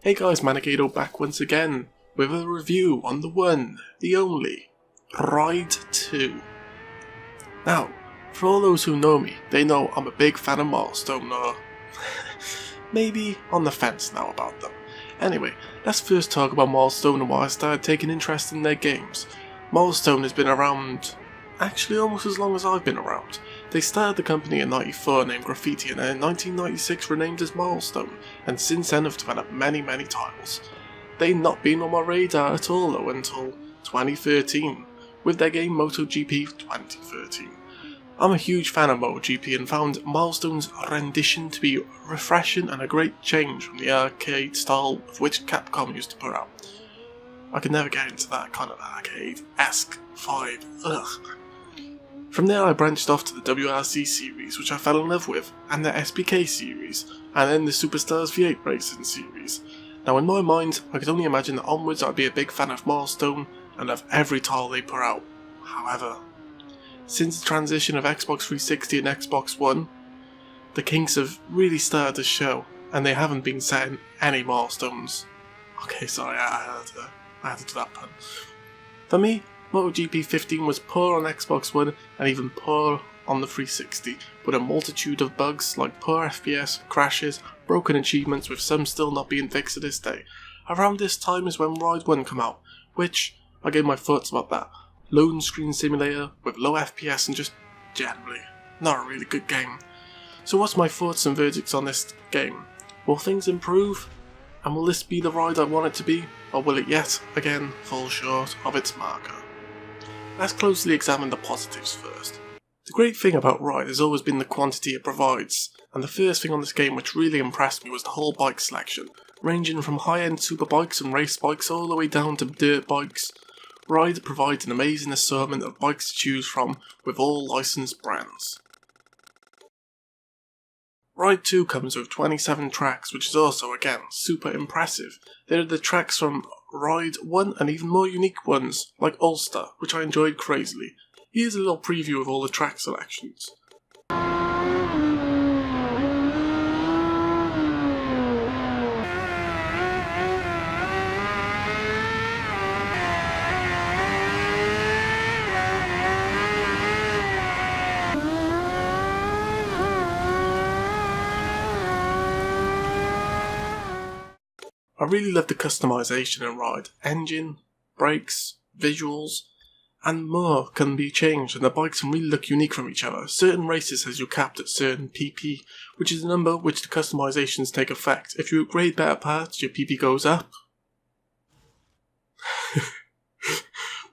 Hey guys, Manic Ado back once again with a review on the one, the only, Ride 2. Now, for all those who know me, they know I'm a big fan of Milestone, or maybe on the fence now about them. Anyway, let's first talk about Milestone and why I started taking interest in their games. Milestone has been around actually almost as long as I've been around. They started the company in '94 named Graffiti and in 1996 renamed as Milestone, and since then have developed many titles. They've not been on my radar at all though until 2013, with their game MotoGP 2013. I'm a huge fan of MotoGP and found Milestone's rendition to be refreshing and a great change from the arcade style of which Capcom used to put out. I could never get into that kind of arcade-esque vibe, ugh. From there I branched off to the WRC series, which I fell in love with, and the SPK series, and then the Superstars V8 Racing series. Now in my mind, I could only imagine that onwards I'd be a big fan of Milestone and of every title they put out. However, since the transition of Xbox 360 and Xbox One, the kinks have really started to show, and they haven't been setting any milestones. Okay, sorry, I had to do that pun. For me, MotoGP 15 was poor on Xbox One and even poor on the 360, with a multitude of bugs like poor FPS, crashes, broken achievements with some still not being fixed to this day. Around this time is when Ride 1 came out, which I gave my thoughts about that. Loading screen simulator with low FPS and just generally not a really good game. So what's my thoughts and verdicts on this game? Will things improve? And will this be the ride I want it to be? Or will it yet again fall short of its marker? Let's closely examine the positives first. The great thing about Ride has always been the quantity it provides, and the first thing on this game which really impressed me was the whole bike selection, ranging from high-end superbikes and race bikes all the way down to dirt bikes. Ride provides an amazing assortment of bikes to choose from with all licensed brands. Ride 2 comes with 27 tracks, which is also, again, super impressive. There are the tracks from Ride 1 and even more unique ones, like Ulster, which I enjoyed crazily. Here's a little preview of all the track selections. I really love the customization in Ride. Engine, brakes, visuals, and more can be changed, and the bikes can really look unique from each other. Certain races has you capped at certain PP, which is the number which the customizations take effect. If you upgrade better parts, your PP goes up.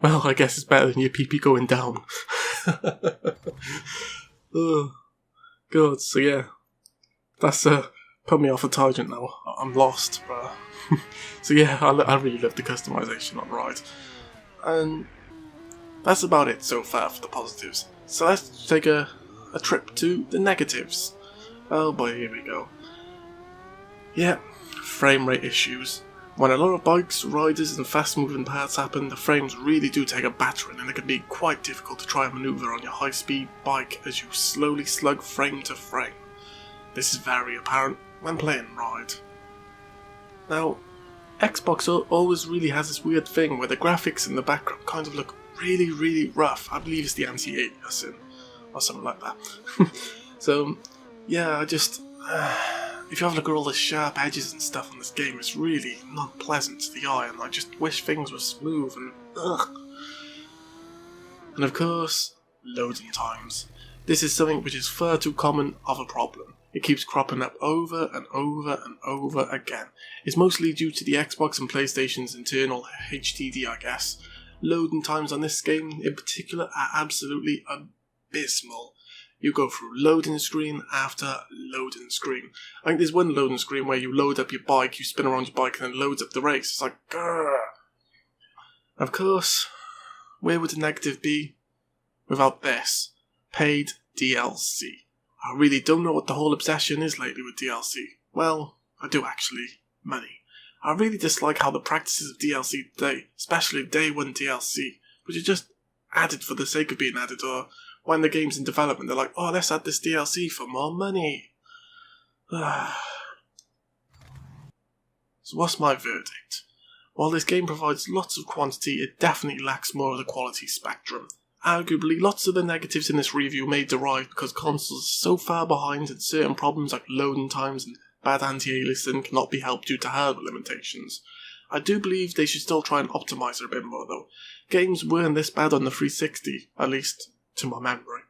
Well, I guess it's better than your PP going down. Oh, God, so yeah. That's put me off a tangent now. I'm lost, but so yeah, I really love the customization on Ride. And that's about it so far for the positives. So let's take a trip to the negatives. Oh boy, here we go. Yeah, frame rate issues. When a lot of bikes, riders and fast moving parts happen, the frames really do take a battering, and it can be quite difficult to try and manoeuvre on your high speed bike as you slowly slug frame to frame. This is very apparent when playing Ride. Now, Xbox always really has this weird thing where the graphics in the background kind of look really rough. I believe it's the anti-aliasing or something like that. So, yeah, I just... if you have a look at all the sharp edges and stuff on this game, it's really not pleasant to the eye, and I just wish things were smooth and ugh. And of course, loading times. This is something which is far too common of a problem. It keeps cropping up over and over again. It's mostly due to the Xbox and PlayStation's internal HDD, I guess. Loading times on this game in particular are absolutely abysmal. You go through loading screen after loading screen. I think there's one loading screen where you load up your bike, you spin around your bike and then loads up the race. It's like, grrr. Of course, where would the negative be without this? Paid DLC. I really don't know what the whole obsession is lately with DLC. Well, I do actually. Money. I really dislike how the practices of DLC today, especially day one DLC, which are just added for the sake of being added, or when the game's in development they're like, oh, let's add this DLC for more money. So what's my verdict? While this game provides lots of quantity, it definitely lacks more of the quality spectrum. Arguably, lots of the negatives in this review may derive because consoles are so far behind and certain problems like loading times and bad anti-aliasing cannot be helped due to hardware limitations. I do believe they should still try and optimise it a bit more though. Games weren't this bad on the 360, at least to my memory.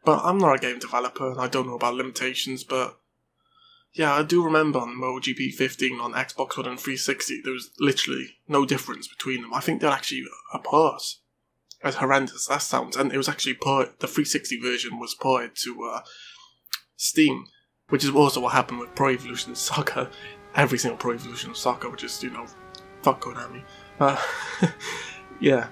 But I'm not a game developer and I don't know about limitations, but yeah, I do remember on MotoGP 15 on Xbox One and 360 there was literally no difference between them. I think they're actually apart. As horrendous as that sounds, and it was actually the 360 version was ported to Steam, which is also what happened with Pro Evolution Soccer. Every single Pro Evolution Soccer, which is, fuck Konami. Yeah.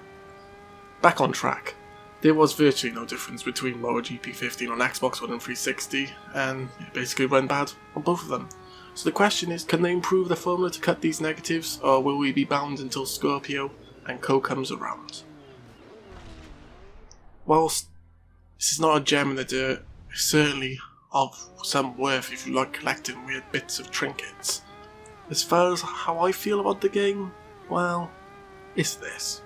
Back on track. There was virtually no difference between MotoGP 15 on Xbox One and 360, and it basically went bad on both of them. So the question is, can they improve the formula to cut these negatives, or will we be bound until Scorpio and Co comes around? Whilst this is not a gem in the dirt, it's certainly of some worth if you like collecting weird bits of trinkets. As far as how I feel about the game, well, it's this.